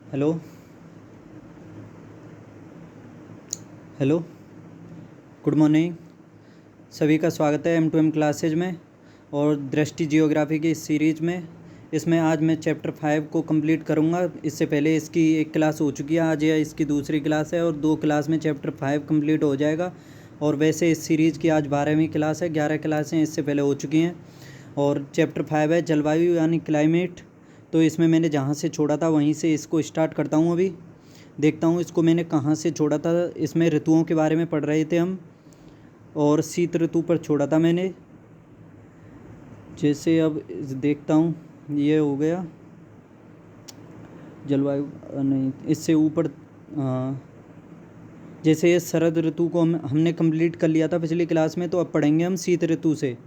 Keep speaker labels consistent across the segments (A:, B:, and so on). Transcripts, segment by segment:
A: Hello. Hello. Good morning. सभी का स्वागत है M2M क्लासेज में और दृष्टि जियोग्राफी की इस सीरीज़ में। इसमें आज मैं चैप्टर 5 को कंप्लीट करूंगा। इससे पहले इसकी एक क्लास हो चुकी है, आज यह इसकी दूसरी क्लास है और 2 क्लास में चैप्टर 5 कंप्लीट हो जाएगा। और वैसे इस सीरीज़ की आज 12वीं क्लास है, 11 क्लासें इससे पहले हो चुकी हैं। और चैप्टर 5 है जलवायु यानी क्लाइमेट। तो इसमें मैंने जहाँ से छोड़ा था वहीं से इसको स्टार्ट करता हूँ। अभी देखता हूँ इसको मैंने कहाँ से छोड़ा था। इसमें ऋतुओं के बारे में पढ़ रहे थे हम और शीत ऋतु पर छोड़ा था मैंने। जैसे अब देखता हूँ, ये हो गया जलवायु, नहीं इससे ऊपर। जैसे ये शरद ऋतु को हमने कंप्लीट कर लिया था पिछली क्लास में, तो अब पढ़ेंगे हम शीत ऋतु से।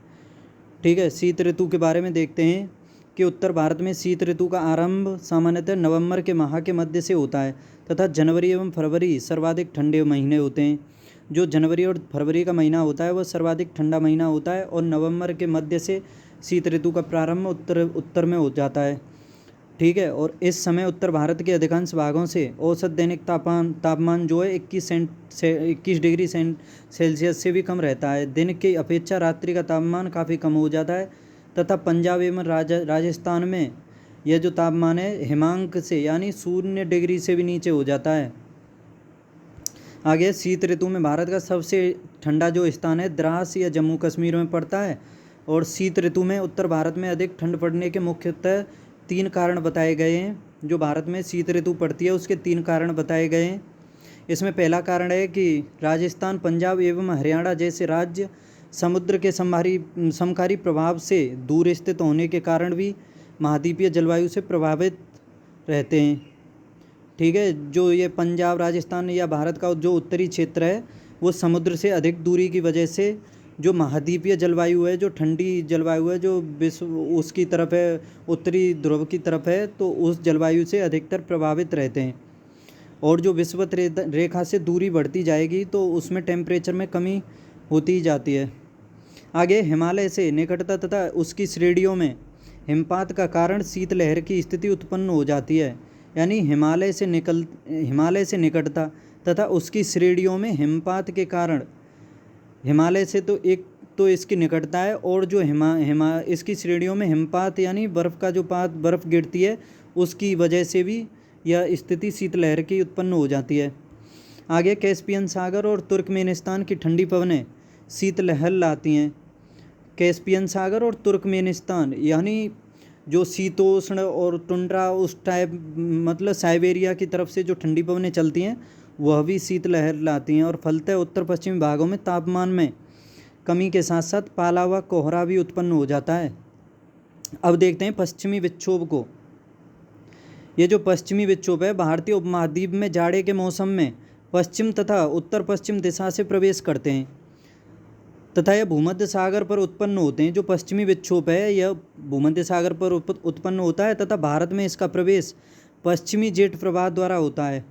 A: ठीक है, शीत ऋतु के बारे में देखते हैं कि उत्तर भारत में शीत ऋतु का आरंभ सामान्यतः नवंबर के माह के मध्य से होता है तथा जनवरी एवं फरवरी सर्वाधिक ठंडे महीने होते हैं। जो जनवरी और फरवरी का महीना होता है वह सर्वाधिक ठंडा महीना होता है और नवंबर के मध्य से शीत ऋतु का प्रारंभ उत्तर में हो जाता है। ठीक है, और इस समय उत्तर भारत के अधिकांश भागों से औसत दैनिक तापमान जो है 21 डिग्री सेल्सियस से भी कम रहता है। दिन की अपेक्षा रात्रि का तापमान काफ़ी कम हो जाता है तथा पंजाब एवं राजस्थान में यह जो तापमान है हिमांक से यानी 0 डिग्री से भी नीचे हो जाता है। आगे शीत ऋतु में भारत का सबसे ठंडा जो स्थान है द्रास या जम्मू कश्मीर में पड़ता है। और शीत ऋतु में उत्तर भारत में अधिक ठंड पड़ने के मुख्यतः 3 कारण बताए गए हैं। जो भारत में शीत ऋतु पड़ती है उसके 3 कारण बताए गए हैं। इसमें पहला कारण है कि राजस्थान, पंजाब एवं हरियाणा जैसे राज्य समुद्र के समकारी प्रभाव से दूर स्थित होने के कारण भी महाद्वीपीय जलवायु से प्रभावित रहते हैं। ठीक है, जो ये पंजाब, राजस्थान या भारत का जो उत्तरी क्षेत्र है वो समुद्र से अधिक दूरी की वजह से जो महाद्वीपीय जलवायु है, जो ठंडी जलवायु है, जो विश्व उसकी तरफ है, उत्तरी ध्रुव की तरफ है, तो उस जलवायु से अधिकतर प्रभावित रहते हैं। और जो विषुवत रेखा से दूरी बढ़ती जाएगी तो उसमें टेम्परेचर में कमी होती ही जाती है। आगे हिमालय से निकटता तथा उसकी श्रेणियों में हिमपात का कारण शीतलहर की स्थिति उत्पन्न हो जाती है। यानी हिमालय से निकटता तथा उसकी श्रेणियों में हिमपात के कारण, हिमालय से तो एक तो इसकी निकटता है और जो इसकी श्रेणियों में हिमपात यानी बर्फ़ गिरती है उसकी वजह से भी यह स्थिति शीतलहर की उत्पन्न हो जाती है। आगे कैस्पियन सागर और तुर्कमेनिस्तान की ठंडी पवनें शीतलहर लाती हैं। कैस्पियन सागर और तुर्कमेनिस्तान यानी जो शीतोष्ण और टुंड्रा उस टाइप, मतलब साइबेरिया की तरफ से जो ठंडी पवनें चलती हैं वह भी शीतलहर लाती हैं और फलतः उत्तर पश्चिमी भागों में तापमान में कमी के साथ साथ पाला हुआ कोहरा भी उत्पन्न हो जाता है। अब देखते हैं पश्चिमी विक्षोभ को। ये जो पश्चिमी विक्षोभ है भारतीय उपमहाद्वीप में जाड़े के मौसम में पश्चिम तथा उत्तर पश्चिम दिशा से प्रवेश करते हैं तथा यह भूमध्य सागर पर उत्पन्न होते हैं। जो पश्चिमी विक्षोभ है यह भूमध्य सागर पर उत्पन्न होता है तथा भारत में इसका प्रवेश पश्चिमी जेट प्रवाह द्वारा होता है।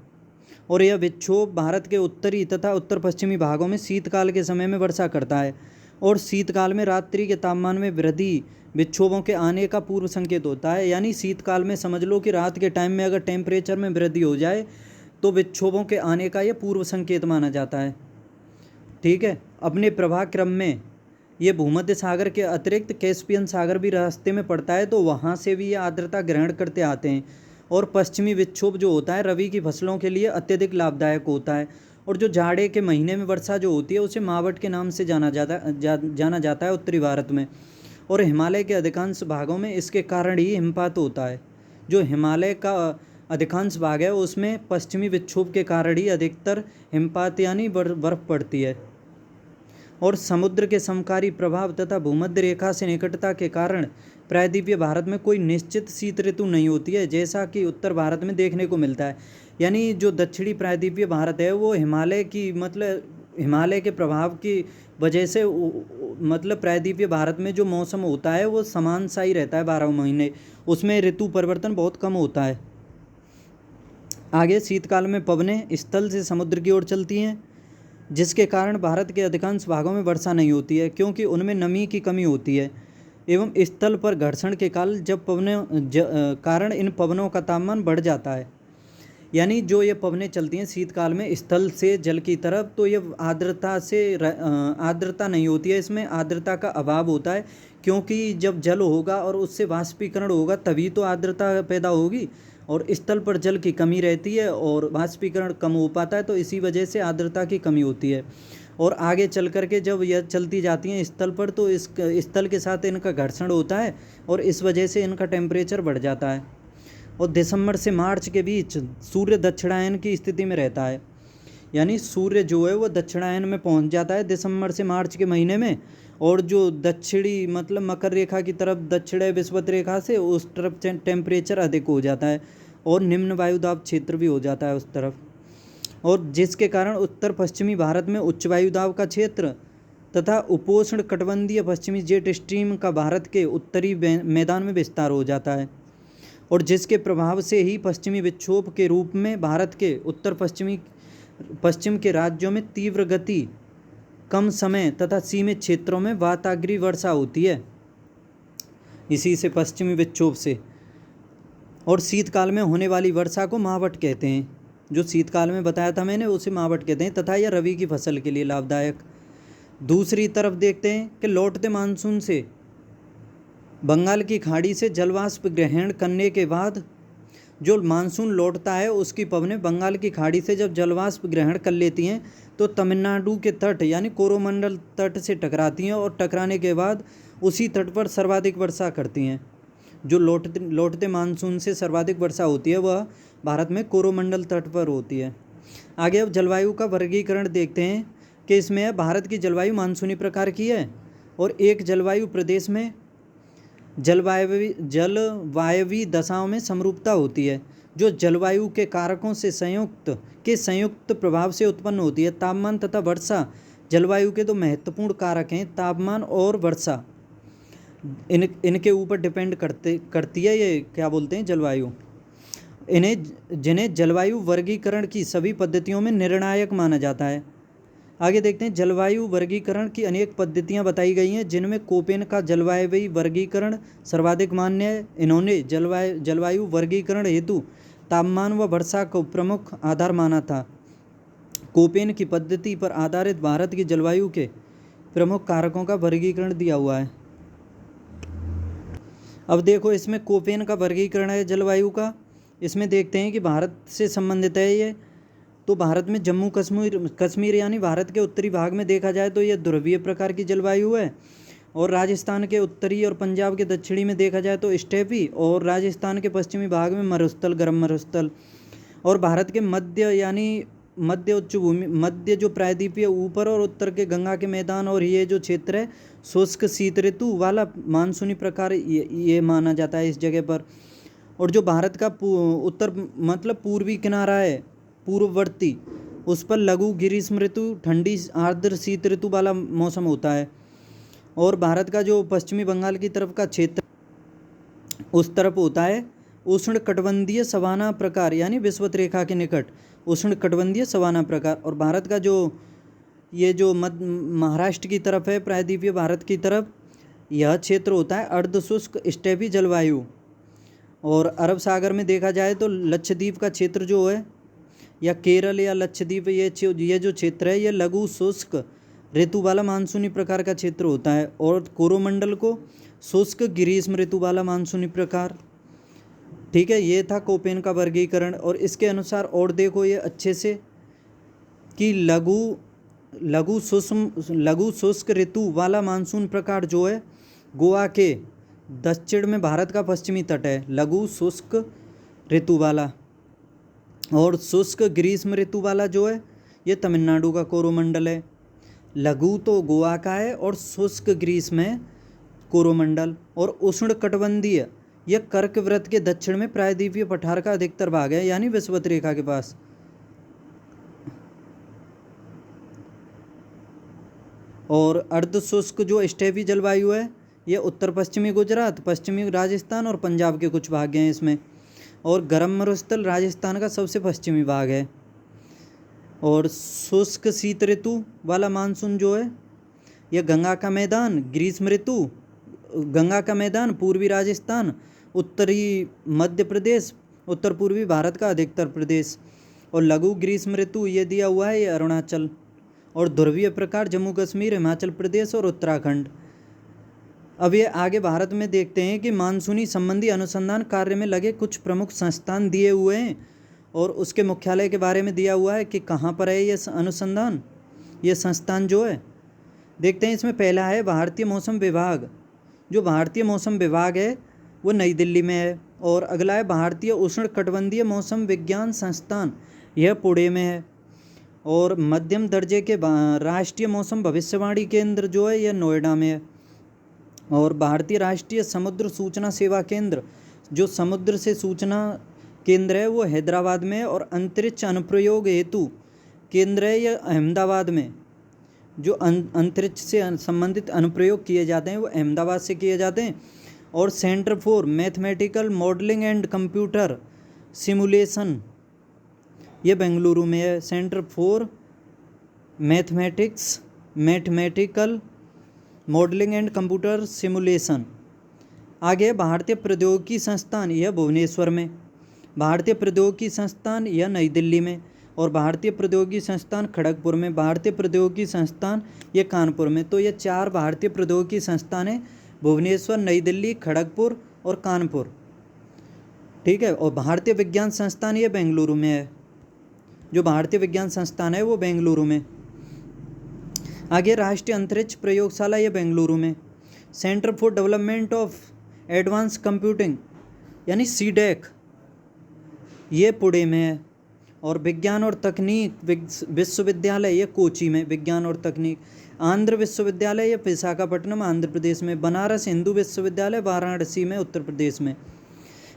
A: और यह विक्षोभ भारत के उत्तरी तथा उत्तर पश्चिमी भागों में शीतकाल के समय में वर्षा करता है और शीतकाल में रात्रि के तापमान में वृद्धि विक्षोभों के आने का पूर्व संकेत होता है। यानी शीतकाल में समझ लो कि रात के टाइम में अगर टेम्परेचर में वृद्धि हो जाए तो विक्षोभों के आने का यह पूर्व संकेत माना जाता है। ठीक है, अपने प्रवाह क्रम में ये भूमध्य सागर के अतिरिक्त कैस्पियन सागर भी रास्ते में पड़ता है, तो वहाँ से भी ये आर्द्रता ग्रहण करते आते हैं। और पश्चिमी विक्षोभ जो होता है रबी की फसलों के लिए अत्यधिक लाभदायक होता है। और जो जाड़े के महीने में वर्षा जो होती है उसे मावट के नाम से जाना जाता है उत्तरी भारत में। और हिमालय के अधिकांश भागों में इसके कारण ही हिमपात होता है। जो हिमालय का अधिकांश भाग है उसमें पश्चिमी विक्षोभ के कारण ही अधिकतर हिमपात यानी बर्फ़ पड़ती है। और समुद्र के समकारी प्रभाव तथा भूमध्य रेखा से निकटता के कारण प्रायद्वीपीय भारत में कोई निश्चित शीत ऋतु नहीं होती है, जैसा कि उत्तर भारत में देखने को मिलता है। यानी जो दक्षिणी प्रायद्वीपीय भारत है वो हिमालय के प्रभाव की वजह से मतलब प्रायद्वीपीय भारत में जो मौसम होता है वो समान सा ही रहता है 12 महीने, उसमें ऋतु परिवर्तन बहुत कम होता है। आगे शीतकाल में पवनें स्थल से समुद्र की ओर चलती हैं, जिसके कारण भारत के अधिकांश भागों में वर्षा नहीं होती है क्योंकि उनमें नमी की कमी होती है एवं स्थल पर घर्षण के कारण इन पवनों का तापमान बढ़ जाता है। यानी जो ये पवनें चलती हैं शीतकाल में स्थल से जल की तरफ, तो ये आर्द्रता नहीं होती है, इसमें आर्द्रता का अभाव होता है, क्योंकि जब जल होगा और उससे वाष्पीकरण होगा तभी तो आर्द्रता पैदा होगी, और स्थल पर जल की कमी रहती है और वाष्पीकरण कम हो पाता है, तो इसी वजह से आर्द्रता की कमी होती है। और आगे चल कर के जब यह चलती जाती हैं स्थल पर, तो इस स्थल के साथ इनका घर्षण होता है और इस वजह से इनका टेम्परेचर बढ़ जाता है। और दिसंबर से मार्च के बीच सूर्य दक्षिणायन की स्थिति में रहता है, यानी सूर्य जो है वो दक्षिणायन में पहुंच जाता है दिसंबर से मार्च के महीने में, और जो दक्षिणी मतलब मकर रेखा की तरफ, दक्षिण विषुवत रेखा से उस तरफ टेम्परेचर अधिक हो जाता है और निम्न वायुदाब क्षेत्र भी हो जाता है उस तरफ, और जिसके कारण उत्तर पश्चिमी भारत में उच्च वायुदाब का क्षेत्र तथा उपोष्ण कटिबंधीय पश्चिमी जेट स्ट्रीम का भारत के उत्तरी मैदान में विस्तार हो जाता है, और जिसके प्रभाव से ही पश्चिमी विक्षोभ के रूप में भारत के उत्तर पश्चिम के राज्यों में तीव्र गति, कम समय तथा सीमित क्षेत्रों में वाताग्रीय वर्षा होती है, इसी से पश्चिमी विक्षोभ से। और शीतकाल में होने वाली वर्षा को मावट कहते हैं, जो शीतकाल में बताया था मैंने उसे मावट कहते हैं, तथा यह रबी की फसल के लिए लाभदायक। दूसरी तरफ देखते हैं कि लौटते मानसून से बंगाल की खाड़ी से जलवाष्प ग्रहण करने के बाद जो मानसून लौटता है उसकी पवनें बंगाल की खाड़ी से जब जलवाष्प ग्रहण कर लेती हैं तो तमिलनाडु के तट यानी कोरोमंडल तट से टकराती हैं, और टकराने के बाद उसी तट पर सर्वाधिक वर्षा करती हैं। जो लौटते मानसून से सर्वाधिक वर्षा होती है वह भारत में कोरोमंडल तट पर होती है। आगे अब जलवायु का वर्गीकरण देखते हैं कि इसमें भारत की जलवायु मानसूनी प्रकार की है, और एक जलवायु प्रदेश में जलवायवी दशाओं में समरूपता होती है, जो जलवायु के कारकों से संयुक्त प्रभाव से उत्पन्न होती है। तापमान तथा वर्षा जलवायु के दो महत्वपूर्ण कारक हैं। तापमान और वर्षा इनके ऊपर डिपेंड करती है ये क्या बोलते हैं जलवायु, जिन्हें जलवायु वर्गीकरण की सभी पद्धतियों में निर्णायक माना जाता है। आगे देखते हैं, जलवायु वर्गीकरण की अनेक पद्धतियां बताई गई हैं, जिनमें कोपेन का जलवायु वर्गीकरण सर्वाधिक मान्य है। इन्होंने जलवायु वर्गीकरण हेतु तापमान व वर्षा को प्रमुख आधार माना था। कोपेन की पद्धति पर आधारित भारत की जलवायु के प्रमुख कारकों का वर्गीकरण दिया हुआ है। अब देखो इसमें कोपेन का वर्गीकरण है जलवायु का, इसमें देखते हैं कि भारत से संबंधित है ये। तो भारत में जम्मू कश्मीर यानी भारत के उत्तरी भाग में देखा जाए तो यह ध्रुवीय प्रकार की जलवायु है, और राजस्थान के उत्तरी और पंजाब के दक्षिणी में देखा जाए तो स्टेपी, और राजस्थान के पश्चिमी भाग में मरुस्थल, गर्म मरुस्थल, और भारत के मध्य यानी मध्य उच्च भूमि, मध्य जो प्रायद्वीपीय ऊपर और उत्तर के गंगा के मैदान, और ये जो क्षेत्र है शुष्क शीत ऋतु वाला मानसूनी प्रकार ये माना जाता है इस जगह पर। और जो भारत का उत्तर मतलब पूर्वी किनारा है पूर्ववर्ती, उस पर लघु ग्रीष्म ऋतु, ठंडी आर्द्र शीत ऋतु वाला मौसम होता है। और भारत का जो पश्चिमी बंगाल की तरफ का क्षेत्र उस तरफ होता है उष्ण कटिबंधीय सवाना प्रकार, यानी विषुवत रेखा के निकट उष्ण कटिबंधीय सवाना प्रकार। और भारत का जो महाराष्ट्र की तरफ है प्रायद्वीपीय भारत की तरफ, यह क्षेत्र होता है अर्ध शुष्क स्टेपी जलवायु। और अरब सागर में देखा जाए तो लक्षद्वीप का क्षेत्र जो है, या केरल या लक्षद्वीप, ये जो क्षेत्र है ये लघु शुष्क ऋतु वाला मानसूनी प्रकार का क्षेत्र होता है, और कोरोमंडल को शुष्क ग्रीष्म ऋतु वाला मानसूनी प्रकार। ठीक है, ये था कोपेन का वर्गीकरण। और इसके अनुसार और देखो ये अच्छे से कि लघु शुष्क ऋतु वाला मानसून प्रकार जो है गोवा के दक्षिण में भारत का पश्चिमी तट है, लघु शुष्क ऋतु वाला। और शुष्क ग्रीष्म ऋतु वाला जो है ये तमिलनाडु का कोरोमंडल है। लघु तो गोवा का है और शुष्क ग्रीष्म है कोरोमंडल। और उष्ण कटिबंधीय यह कर्क वृत्त के दक्षिण में प्रायद्वीपीय पठार का अधिकतर भाग है, यानी विषुवत रेखा के पास। और अर्ध शुष्क जो स्टेपी जलवायु है यह उत्तर पश्चिमी गुजरात, पश्चिमी राजस्थान और पंजाब के कुछ भाग हैं इसमें। और गर्म मरुस्थल राजस्थान का सबसे पश्चिमी भाग है। और शुष्क शीत ऋतु वाला मानसून जो है यह गंगा का मैदान, ग्रीष्म ऋतु गंगा का मैदान, पूर्वी राजस्थान, उत्तरी मध्य प्रदेश उत्तर पूर्वी भारत का अधिकतर प्रदेश। और लघु ग्रीष्म ऋतु ये दिया हुआ है, ये अरुणाचल। और ध्रुवीय प्रकार जम्मू कश्मीर, हिमाचल प्रदेश और उत्तराखंड। अब ये आगे भारत में देखते हैं कि मानसूनी संबंधी अनुसंधान कार्य में लगे कुछ प्रमुख संस्थान दिए हुए हैं और उसके मुख्यालय के बारे में दिया हुआ है कि कहाँ पर है ये अनुसंधान, ये संस्थान जो है। देखते हैं इसमें पहला है भारतीय मौसम विभाग। जो भारतीय मौसम विभाग है वो नई दिल्ली में है। और अगला है भारतीय उष्णकटिबंधीय मौसम विज्ञान संस्थान, यह पुणे में है। और मध्यम दर्जे के राष्ट्रीय मौसम भविष्यवाणी केंद्र जो है यह नोएडा में है। और भारतीय राष्ट्रीय समुद्र सूचना सेवा केंद्र, जो समुद्र से सूचना केंद्र है वो हैदराबाद में है। और अंतरिक्ष अनुप्रयोग हेतु केंद्र है यह अहमदाबाद में। जो अंतरिक्ष से संबंधित अनुप्रयोग किए जाते हैं वो अहमदाबाद से किए जाते हैं। और centre for mathematical modelling and computer simulation ये बेंगलुरु में है। Centre for mathematical modelling and computer simulation. आगे भारतीय प्रौद्योगिकी संस्थान यह भुवनेश्वर में, भारतीय प्रौद्योगिकी संस्थान यह नई दिल्ली में, और भारतीय प्रौद्योगिकी संस्थान खड़गपुर में, भारतीय प्रौद्योगिकी संस्थान ये कानपुर में। तो ये 4 भारतीय प्रौद्योगिकी संस्थान है, भुवनेश्वर, नई दिल्ली, खड़गपुर और कानपुर। ठीक है। और भारतीय विज्ञान संस्थान ये बेंगलुरु में है। जो भारतीय विज्ञान संस्थान है वो बेंगलुरु में। आगे राष्ट्रीय अंतरिक्ष प्रयोगशाला ये बेंगलुरु में। Centre for development of advance computing यानी सीडेक ये पुणे में है। और विज्ञान और तकनीक विश्वविद्यालय ये कोची में, विज्ञान और तकनीक। आंध्र विश्वविद्यालय ये विशाखापट्टनम आंध्र प्रदेश में। बनारस हिंदू विश्वविद्यालय वाराणसी में उत्तर प्रदेश में।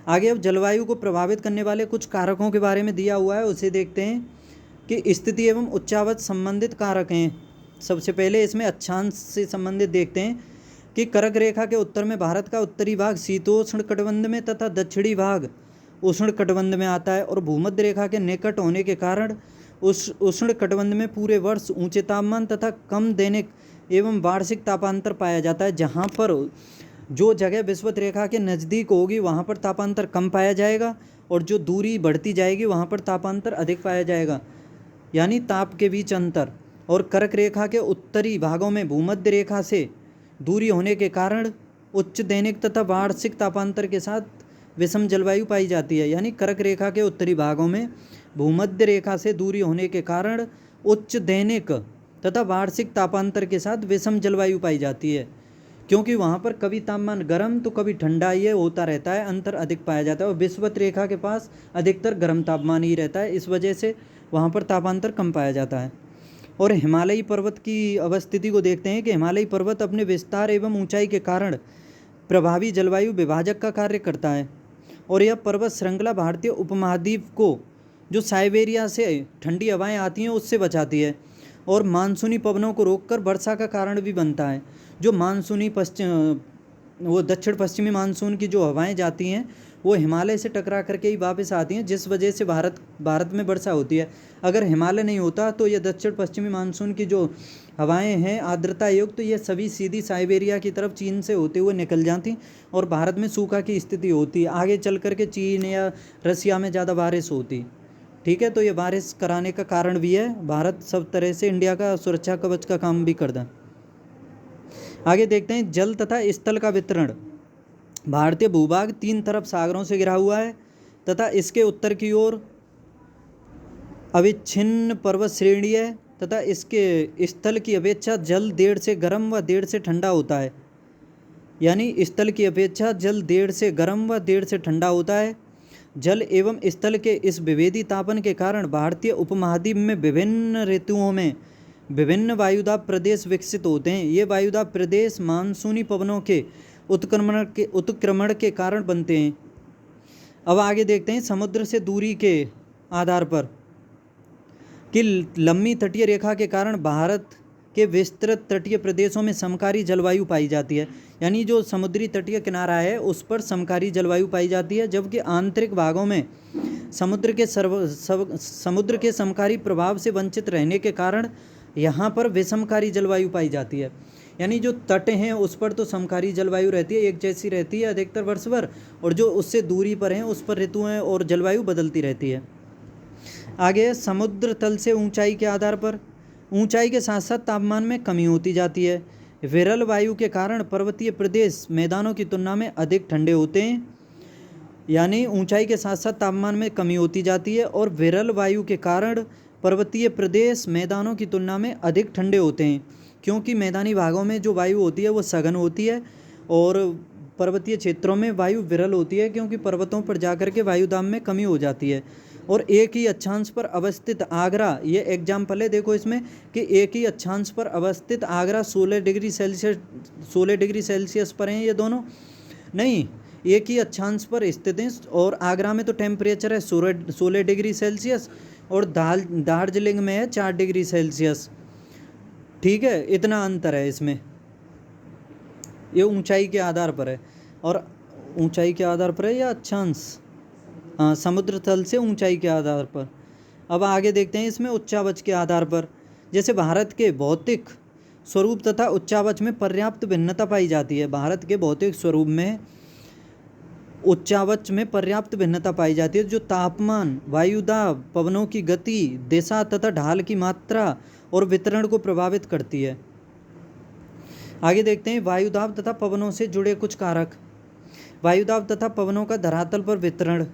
A: आगे अब जलवायु को प्रभावित करने वाले कुछ कारकों के बारे में दिया हुआ है, उसे देखते हैं कि स्थिति एवं उच्चावच संबंधित कारक हैं। सबसे पहले इसमें अक्षांश से संबंधित देखते हैं कि कर्क रेखा के उत्तर में भारत का उत्तरी भाग शीतोष्ण कटिबंध में तथा दक्षिणी भाग उष्ण कटिबंध में आता है। और भूमध्य रेखा के निकट होने के कारण उस उष्ण कटिबंध में पूरे वर्ष ऊंचे तापमान तथा कम दैनिक एवं वार्षिक तापांतर पाया जाता है। जहाँ पर जो जगह विषुवत रेखा के नज़दीक होगी वहाँ पर तापांतर कम पाया जाएगा, और जो दूरी बढ़ती जाएगी वहाँ पर तापांतर अधिक पाया जाएगा, यानी ताप के बीच अंतर। और कर्क रेखा के उत्तरी भागों में भूमध्य रेखा से दूरी होने के कारण उच्च दैनिक तथा वार्षिक तापांतर के साथ विषम जलवायु पाई जाती है। यानी कर्क रेखा के उत्तरी भागों में भूमध्य रेखा से दूरी होने के कारण उच्च दैनिक तथा वार्षिक तापांतर के साथ विषम जलवायु पाई जाती है, क्योंकि वहाँ पर कभी तापमान गर्म तो कभी ठंडा ये होता रहता है, अंतर अधिक पाया जाता है। और विषुवत रेखा के पास अधिकतर गर्म तापमान ही रहता है, इस वजह से वहाँ पर तापांतर कम पाया जाता है। और हिमालयी पर्वत की अवस्थिति को देखते हैं कि हिमालयी पर्वत अपने विस्तार एवं ऊंचाई के कारण प्रभावी जलवायु विभाजक का कार्य करता है। और यह पर्वत श्रृंखला भारतीय उपमहाद्वीप को जो साइबेरिया से ठंडी हवाएं आती हैं उससे बचाती है, और मानसूनी पवनों को रोककर वर्षा का कारण भी बनता है। जो मानसूनी दक्षिण पश्चिमी मानसून की जो हवाएं जाती हैं वो हिमालय से टकरा करके ही वापस आती हैं, जिस वजह से भारत में वर्षा होती है। अगर हिमालय नहीं होता तो ये दक्षिण पश्चिमी मानसून की जो हवाएं हैं आर्द्रता युक्त, तो ये सभी सीधी साइबेरिया की तरफ चीन से होते हुए निकल जाती और भारत में सूखा की स्थिति होती। आगे चल करके चीन या रसिया में ज़्यादा बारिश होती। ठीक है, तो ये बारिश कराने का कारण भी है। भारत सब तरह से इंडिया का सुरक्षा कवच का काम भी करता है। आगे देखते हैं जल तथा स्थल का वितरण। भारतीय भूभाग 3 तरफ सागरों से घिरा हुआ है तथा इसके उत्तर की ओर अविच्छिन्न पर्वत श्रेणी है तथा इसके स्थल की अपेक्षा जल देर से गर्म व देर से ठंडा होता है। यानी स्थल की अपेक्षा जल देर से गर्म व देर से ठंडा होता है। जल एवं स्थल के इस विभेदी तापन के कारण भारतीय उपमहाद्वीप में विभिन्न ऋतुओं में विभिन्न वायुदाब प्रदेश विकसित होते हैं। ये वायुदाब प्रदेश मानसूनी पवनों के उत्क्रमण के कारण बनते हैं। अब आगे देखते हैं समुद्र से दूरी के आधार पर कि लंबी तटीय रेखा के कारण भारत के विस्तृत तटीय प्रदेशों में समकारी जलवायु पाई जाती है। यानी जो समुद्री तटीय किनारा है उस पर समकारी जलवायु पाई जाती है, जबकि आंतरिक भागों में समुद्र के समकारी प्रभाव से वंचित रहने के कारण यहाँ पर विषमकारी जलवायु पाई जाती है। यानी जो तट हैं उस पर तो समकारी जलवायु रहती है, एक जैसी रहती है अधिकतर वर्ष भर, और जो उससे दूरी पर हैं उस पर ऋतुएं और जलवायु बदलती रहती है। आगे समुद्र तल से ऊंचाई के आधार पर ऊंचाई के साथ साथ तापमान में कमी होती जाती है। विरल वायु के कारण पर्वतीय प्रदेश मैदानों की तुलना में अधिक ठंडे होते हैं, यानी ऊंचाई के साथ साथ तापमान में कमी होती जाती है, और विरल वायु के कारण पर्वतीय प्रदेश मैदानों की तुलना में अधिक ठंडे होते हैं, क्योंकि मैदानी भागों में जो वायु होती है वो सघन होती है, और पर्वतीय क्षेत्रों में वायु विरल होती है, क्योंकि पर्वतों पर जाकर के वायुदाब में कमी हो जाती है। और एक ही अक्षांश पर अवस्थित आगरा, ये एग्जाम्पल है देखो इसमें कि एक ही अक्षांश पर अवस्थित आगरा 16 डिग्री सेल्सियस पर हैं ये दोनों, नहीं, एक ही अक्षांश पर स्थित हैं, और आगरा में तो टेम्परेचर है 16 डिग्री सेल्सियस, और दार्जिलिंग में है 4 डिग्री सेल्सियस। ठीक है, इतना अंतर है इसमें, ये ऊंचाई के आधार पर है, और ऊंचाई के आधार पर है या अक्षांश, हाँ, समुद्र तल से ऊंचाई के आधार पर। अब आगे देखते हैं इसमें उच्चावच के आधार पर। जैसे भारत के भौतिक स्वरूप तथा उच्चावच में पर्याप्त भिन्नता पाई जाती है। भारत के भौतिक स्वरूप में उच्चावच में पर्याप्त भिन्नता पाई जाती है, जो तापमान, वायुदाब, पवनों की गति, दिशा तथा ढाल की मात्रा और वितरण को प्रभावित करती है। आगे देखते हैं वायुदाब तथा पवनों से जुड़े कुछ कारक। वायुदाब तथा पवनों का धरातल पर वितरण,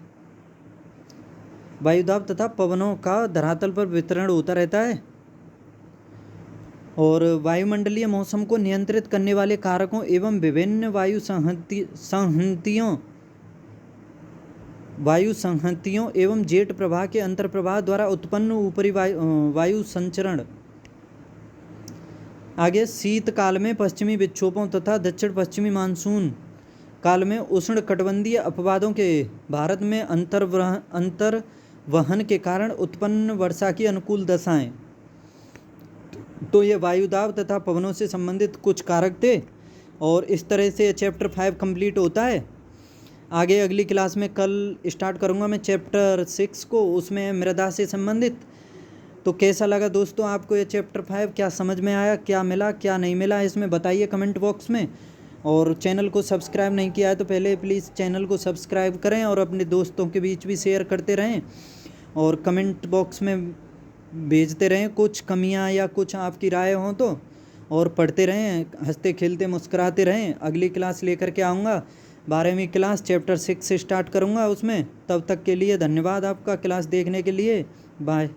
A: वायुदाब तथा पवनों का धरातल पर वितरण होता रहता है, और वायुमंडलीय मौसम को नियंत्रित करने वाले कारकों एवं विभिन्न वायु संहतियों एवं जेट प्रवाह के अंतर प्रवाह द्वारा उत्पन्न ऊपरी वायु संचरण। आगे शीतकाल में पश्चिमी विक्षोभों तथा दक्षिण पश्चिमी मानसून काल में उष्ण कटिबंधीय अपवादों के भारत में अंतर्वहन के कारण उत्पन्न वर्षा की अनुकूल दशाएं। तो ये वायुदाब तथा पवनों से संबंधित कुछ कारक थे, और इस तरह से चैप्टर 5 कंप्लीट होता है। आगे अगली क्लास में कल स्टार्ट करूँगा मैं चैप्टर 6 को, उसमें मृदा से संबंधित। तो कैसा लगा दोस्तों आपको ये चैप्टर 5, क्या समझ में आया, क्या मिला क्या नहीं मिला, इसमें बताइए कमेंट बॉक्स में। और चैनल को सब्सक्राइब नहीं किया है तो पहले प्लीज़ चैनल को सब्सक्राइब करें, और अपने दोस्तों के बीच भी शेयर करते रहें, और कमेंट बॉक्स में भेजते रहें कुछ कमियां या कुछ आपकी राय हो तो, और पढ़ते रहें, हंसते खेलते मुस्कुराते रहें। अगली क्लास लेकर के आऊँगा, 12वीं क्लास चैप्टर 6 से स्टार्ट करूँगा उसमें। तब तक के लिए धन्यवाद आपका क्लास देखने के लिए, बाय।